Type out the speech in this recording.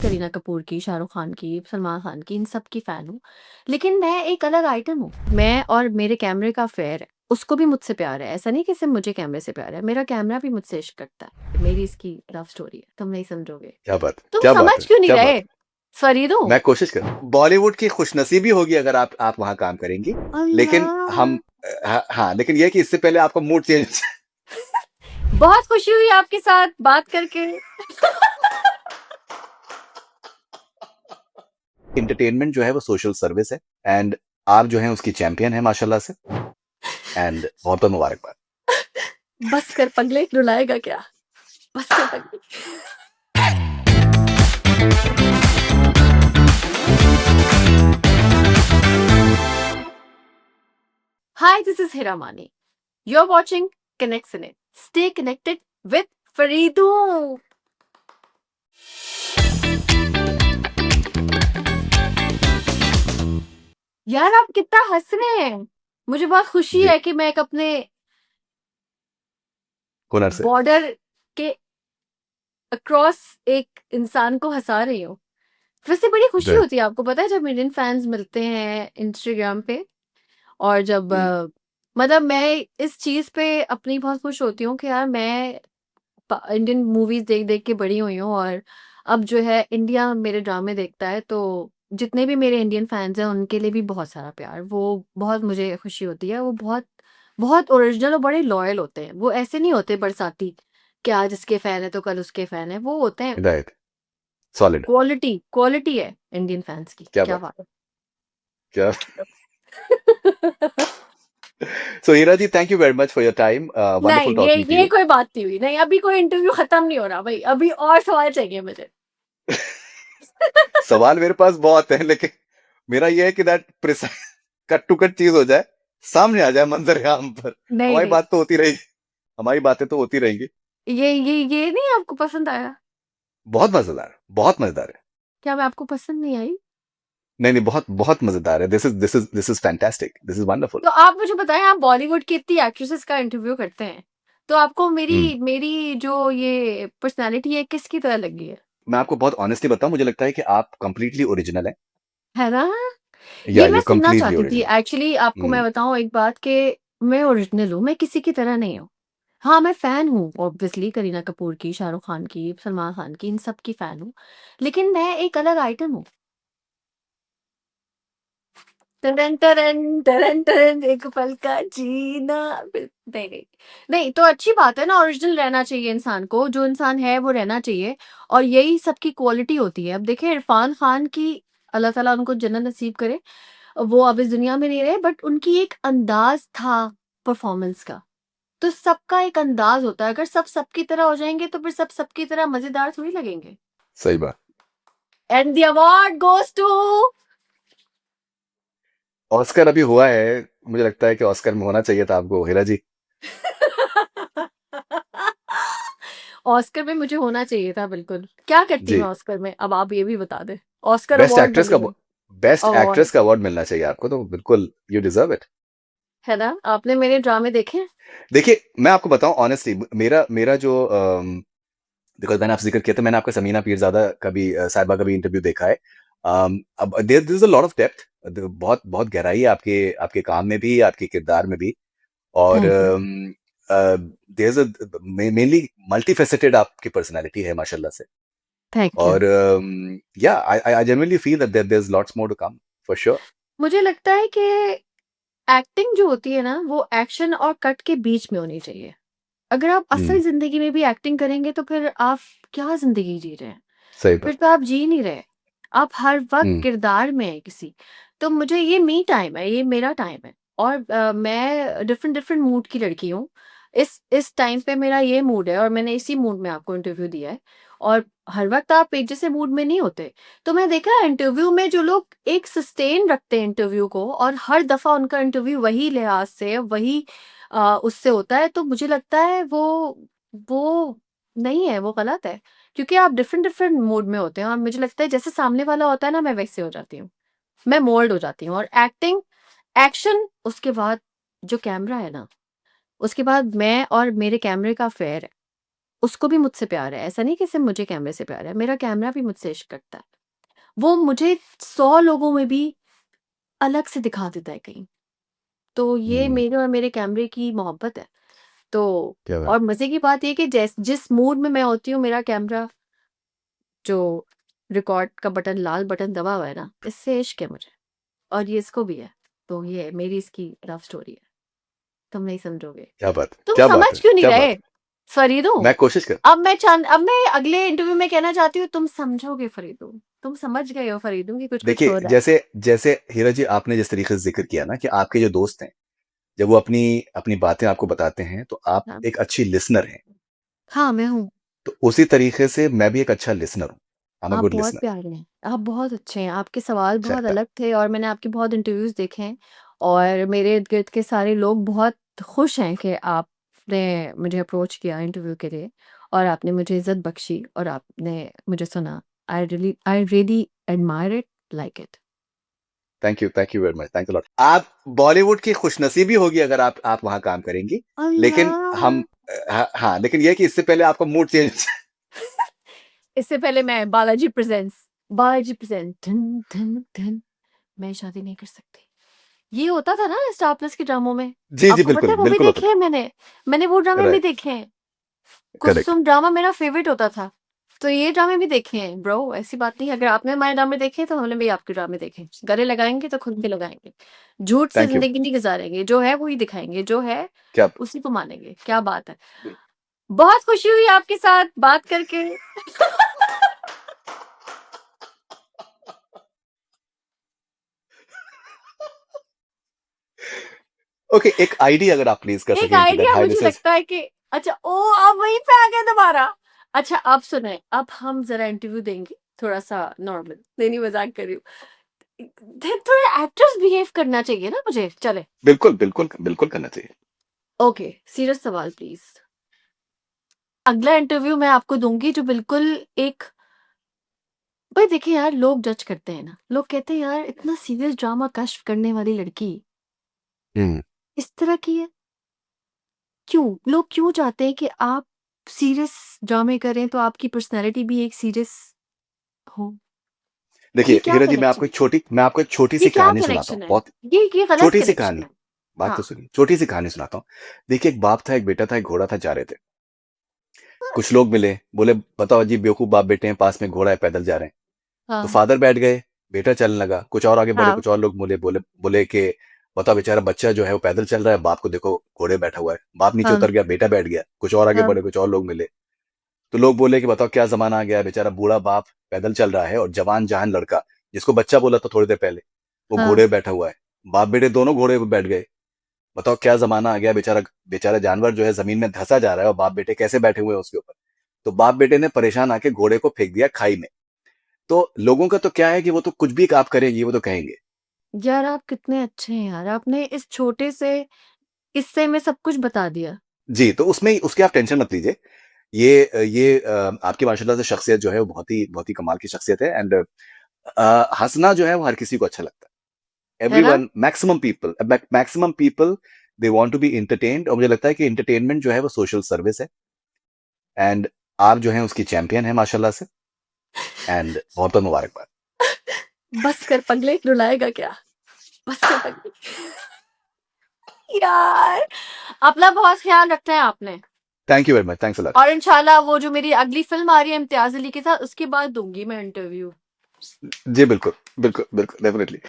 करीना कपूर की, शाहरुख खान की, सलमान खान की, इन सब की फ़ैन हूँ। लेकिन मैं एक अलग आइटम हूँ। मैं और मेरे कैमरे का अफ़ेयर है। उसको भी मुझसे प्यार है। ऐसा नहीं कि सिर्फ़ मुझे कैमरे से प्यार है, मेरा कैमरा भी मुझसे इश्क करता है। मेरी इसकी लव स्टोरी है, तुम नहीं समझोगे। क्या बात है! तुम क्या बात समझ है! क्यों नहीं क्या बात रहे? है! फ़रीदो? मैं कोशिश कर बॉलीवुड की खुशनसीबी होगी अगर आप वहाँ काम करेंगी। लेकिन हम अल्लाह! हाँ, लेकिन ये है कि इससे पहले आपका मूड चेंज बहुत खुशी हुई आपके साथ बात करके। एंटरटेनमेंट जो है वो सोशल सर्विस है एंड आप जो हैं उसकी चैंपियन हैं माशाल्लाह से एंड बहुत-बहुत मुबारकबाद। बस कर पगले, रुलाएगा क्या? बस कर पगले। Hi, this is Hira Mani. You're watching Connect Cine. Stay connected with Faridu. यार आप कितना हंस रहे हैं। मुझे बहुत खुशी जी, है कि मैं एक अपने हुनर से। बॉर्डर के अक्रॉस एक इंसान को हंसा रही हूँ। वैसे बड़ी खुशी राइट। होती है, आपको पता है, जब इंडियन फैंस मिलते हैं इंस्टाग्राम पे। और जब हुँ, मतलब मैं इस चीज़ पे अपनी बहुत खुश होती हूँ कि यार मैं इंडियन मूवीज देख देख के बड़ी हुई हूँ। और अब जो है इंडिया मेरे ड्रामे देखता है, तो जितने भी मेरे इंडियन फैंस हैं उनके लिए भी बहुत सारा प्यार। वो बहुत मुझे खुशी होती है। वो बहुत बहुत ओरिजिनल और बड़े लॉयल होते हैं। वो ऐसे नहीं होते बरसाती कि आज इसके फैन है तो कल उसके फैन है। वो होते हैं राइट, सॉलिड। क्वालिटी। क्वालिटी है इंडियन फैंस की, क्या क्या बात है! बात क्या है। So Heera ji thank you very much for your time नहीं, वंडरफुल टॉकिंग टू ये यू। कोई बात नहीं हुई। नहीं, अभी कोई इंटरव्यू खत्म नहीं हो रहा भाई। अभी और सवाल चाहिए मुझे। सवाल मेरे पास बहुत है लेकिन मेरा ये है कि that precise cut to cut चीज़ हो जाए, सामने आ जाए मंज़र-ए-आम पर। नहीं, हमारी नहीं, बात तो होती रहेगी, हमारी बातें तो होती रहेंगी। ये नहीं आपको पसंद आया? बहुत मज़ेदार है। क्या मैं आपको पसंद नहीं आई? नहीं, नहीं बहुत बहुत मज़ेदार है। This is fantastic, this is wonderful. तो आप मुझे बताएँ, आप बॉलीवुड की इतनी एक्ट्रेसेस का इंटरव्यू करते हैं, तो आपको हुँ, मेरी मेरी जो ये पर्सनैलिटी है किसकी तरह लगी है? मैं आपको बहुत ऑनेस्टली बताऊँ मुझे लगता है कि आप कंप्लीटली ओरिजिनल हैं। है ना? या ये मैं यू सुनना कंप्लीटली चाहती थी। ओरिजिनल। एक्चुअली आपको हुँ, मैं बताऊँ एक बात कि मैं ओरिजिनल हूँ, मैं किसी की तरह नहीं हूँ। हाँ, मैं फ़ैन हूँ ऑब्वियसली करीना कपूर की, शाहरुख खान की, सलमान खान की, इन सब की फ़ैन हूँ। लेकिन मैं एक अलग आइटम हूँ। टरन टरन, टरन टरन, एक पल का जीना। नहीं, नहीं। नहीं, तो अच्छी बात है ना, ओरिजिनल रहना चाहिए इंसान को, जो इंसान है वो रहना चाहिए। और यही सबकी क्वालिटी होती है। अब देखिए इरफ़ान खान की, अल्लाह ताला उनको जन्नत नसीब करे। वो अब इस दुनिया में नहीं रहे, बट उनकी एक अंदाज़ था परफ़ॉर्मेंस का। तो सबका एक अंदाज़ होता है। अगर सब सबकी तरह हो जाएँगे तो फिर सब सबकी तरह मज़ेदार थोड़ी लगेंगे। सही बात। And the award goes to Oscar अभी हुआ है, मुझे लगता है कि ऑस्कर में होना चाहिए था आपको हीरा जी। ऑस्कर में मुझे होना चाहिए था बिल्कुल। क्या करती मैं जी, ऑस्कर में? अब आप ये भी बता दें। ऑस्कर बेस्ट अवार्ड एक्ट्रेस का लगे हैं। बेस्ट अवार्ड, एक्ट्रेस का अवार्ड मिलना चाहिए आपको तो बिल्कुल यू डिज़र्व इट। है ना? आपने मेरे ड्रामे देखे हैं? देखिए, मैं आपको बताऊँ ऑनेस्टली मेरा मेरा जो बिकॉज़ मैंने आपसे ज़िक्र किया था मैंने आपका समीना पीरज़ादा का भी साहिबा का भी इंटरव्यू देखा है। अब there is a lot of depth बहुत बहुत गहराई है आपके आपके काम में भी, आपके किरदार में भी और thank you, there is a mainly multifaceted आपकी पर्सनैलिटी है माशाल्लाह से थैंक यू। और या I genuinely feel that there is lots more to come for sure. मुझे लगता है कि एक्टिंग जो होती है ना, वो एक्शन और कट के बीच में होनी चाहिए। अगर आप हुँ, असल ज़िंदगी में भी एक्टिंग करेंगे तो फिर आप क्या ज़िंदगी जी रहे हैं? सही फिर बात। तो आप जी नहीं रहे। आप हर वक़्त हुँ, किरदार में हैं किसी। तो मुझे ये मी टाइम है, ये मेरा टाइम है। और मैं डिफरेंट डिफरेंट मूड की लड़की हूँ। इस टाइम पे मेरा ये मूड है और मैंने इसी मूड में आपको इंटरव्यू दिया है। और हर वक़्त आप एक जैसे मूड में नहीं होते। तो मैं देखा है इंटरव्यू में जो लोग एक सस्टेन रखते हैं इंटरव्यू को और हर दफ़ा उनका इंटरव्यू वही लिहाज़ से, वही उससे होता है, तो मुझे लगता है वो नहीं है, वो गलत है। क्योंकि आप डिफरेंट डिफरेंट मूड में होते हैं और मुझे लगता है जैसे सामने वाला होता है ना, मैं वैसे हो जाती हूँ। मैं मोल्ड हो जाती हूँ। और एक्टिंग, एक्शन, उसके बाद जो कैमरा है ना, उसके बाद मैं और मेरे कैमरे का अफ़ेयर है। उसको भी मुझसे प्यार है। ऐसा नहीं कि सिर्फ़ मुझे कैमरे से प्यार है, मेरा कैमरा भी मुझसे इश्क करता है। वो मुझे 100 लोगों में भी अलग से दिखा देता है कहीं। तो ये हुँ, मेरे और मेरे कैमरे की मोहब्बत है। तो क्या बात और मज़े की बात ये है कि जिस मूड में मैं होती हूँ, मेरा कैमरा जो रिकॉर्ड का बटन, लाल बटन दबा हुआ है ना, इससे इश्क है मुझे और ये इसको भी है। तो ये मेरी इसकी लव स्टोरी है। तुम नहीं समझोगे। क्या बात है! तुम क्या बात समझ है! क्यों नहीं क्या बात रहे? है! फरीदू, मैं कोशिश कर अब मैं अगले इंटरव्यू में कहना चाहती हूँ, तुम समझोगे फरीदू। तुम समझ गए हो फरीदू कि कुछ-कुछ हो देखिए, रहा है। जैसे जैसे हीरा जी आपने जिस तरीके से ज़िक्र किया ना कि आपके जो दोस्त हैं, जब वो अपनी अपनी बातें आपको बताते हैं, तो आप हाँ। एक अच्छी लिसनर हैं। हाँ, मैं हूँ। तो उसी तरीके से मैं भी एक अच्छा लिसनर हूँ। आई एम अ आप गुड बहुत लिसनर। प्यारे हैं। आप बहुत अच्छे हैं। आपके सवाल अच्छा बहुत लगता है। अलग थे और मैंने आपके बहुत इंटरव्यूज़ देखे हैं और मेरे इर्द-गिर्द के सारे लोग बहुत खुश हैं कि आपने मुझे अप्रोच किया इंटरव्यू के लिए और आपने मुझे इज़्ज़त बख्शी और आपने मुझे सुना। I really admire it, like it. Thank you very much, thanks a lot. आप बॉलीवुड की खुशनसीबी होगी अगर आप वहाँ काम करेंगी। लेकिन हम अल्लाह! हाँ, लेकिन ये है कि इससे पहले आपका मूड चेंज इससे पहले मैं बालाजी प्रेज़ेंट धन धन धन, मैं शादी नहीं कर सकती। ये होता था ना स्टार प्लस के ड्रामों में। जी, जी, आपको पता बिल्कुल, है वो भी बिल्कुल होता देखे था। हैं मैंने। मैंने वो ड्रामे भी राइट, देखे हैं। करेक्ट। कुसुम ड्रामा मेरा फ़ेवरेट होता था। तो ये ड्रामे भी देखे हैं ब्रो, ऐसी बात नहीं है। अगर आपने हमारे ड्रामे देखे तो हमने भी आपके ड्रामे देखे हैं। गले लगाएँगे तो खुद भी लगाएँगे। झूठ से थैंक यू। ज़िंदगी नहीं गुज़ारेंगे, जो है वही दिखाएँगे, जो है क्या उसी को मानेंगे। क्या बात है। बहुत खुशी हुई आपके साथ बात करके। ओके, एक आईडी अगर आप प्लीज़ कर एक सकें इनटू दैट आइडिया हाय मुझे दिस इज़ लगता है कि अच्छा ओह! आप वहीं पे आ गए दोबारा। अच्छा अब सुनें, अब हम ज़रा इंटरव्यू देंगे, थोड़ा-सा नॉर्मल। नहीं, नहीं मज़ाक कर रही हूँ। थोड़ा एक्टर्स बिहेव करना चाहिए ना मुझे, चलें। बिल्कुल, बिल्कुल, बिल्कुल करना चाहिए। ओके, सीरियस सवाल प्लीज़। अगला इंटरव्यू मैं आपको दूँगी जो बिल्कुल एक भाई देखिए यार लोग जज करते हैं ना, लोग कहते हैं यार इतना सीरियस ड्रामा कश्फ करने वाली लड़की, हुँ। इस तरह की है। क्यों? लोग क्यों चाहते हैं कि आप सीरियस ड्रामे करें तो आपकी पर्सनैलिटी भी एक सीरियस हो? ये देखिए, क्या हीरा जी कनेक्शन है? मैं आपको एक ये छोटी-सी क्या कहानी सुनाता हूँ, कनेक्शन है? बहुत ये गलत छोटी-सी कनेक्शन कहानी, है। बात तो हाँ। सुनिए, छोटी-सी कहानी सुनाता हूँ। देखिए, एक बाप था, एक बेटा था, एक घोड़ा था, जा रहे थे। कुछ लोग मिले, बोले, "बताओ अजीब बेवकूफ बाप-बेटे हैं, पास में घोड़ा है, पैदल जा रहे हैं।" तो हाँ, फादर बैठ गए, बेटा चलने लगा, कुछ और आगे बढ़े, हाँ, कुछ और लोग बोले बोले बोले कि बताओ बेचारा बच्चा जो है वो पैदल चल रहा है, बाप को देखो घोड़े पे बैठा हुआ है। बाप नीचे हाँ, उतर गया, बेटा बैठ गया, कुछ और आगे हाँ, बढ़े, कुछ और लोग मिले। तो लोग बोले कि बताओ क्या ज़माना आ गया है, बेचारा बूढ़ा बाप पैदल चल रहा है और जवान जहान लड़का, जिसको बच्चा बोला था थोड़ी देर पहले, वो हाँ, घोड़े पे बैठा हुआ है। बाप-बेटे दोनों घोड़े पे बैठ गए। बताओ क्या ज़माना आ गया, बेचारा बेचारा जानवर जो है ज़मीन में धँसा जा रहा है और बाप-बेटे कैसे बैठे हुए हैं उसके ऊपर। तो बाप-बेटे ने परेशान आके घोड़े को फेंक दिया खाई में। तो लोगों का तो क्या है कि वो तो कुछ भी आप करेंगी, वो तो कहेंगे। यार आप कितने अच्छे हैं यार, आपने इस छोटे से किस्से में सब कुछ बता दिया। जी, तो उसमें उसकी आप टेंशन मत लीजिए। ये आपकी माशाल्लाह से शख्सियत जो है वो बहुत ही कमाल की शख्सियत है एंड हँसना जो है वो हर किसी को अच्छा लगता है। है ना? Everyone maximum people they want to be entertained और मुझे लगता है कि एंटरटेनमेंट जो है वो सोशल सर्विस है एंड आप जो हैं उसकी चैंपियन हैं माशाल्लाह से एंड बहुत-बहुत मुबारकबाद। बस कर पगले, रुलाएगा क्या? बस कर पगले। यार, अपना बहुत ख़्याल रखना है आपने thank you very much, thanks a lot. और इंशाल्लाह वो जो मेरी अगली फ़िल्म आ रही है इम्तियाज़ अली के साथ, उसके बाद दूँगी मैं इंटरव्यू। जी, बिल्कुल, बिल्कुल, बिल्कुल, डेफिनिटली।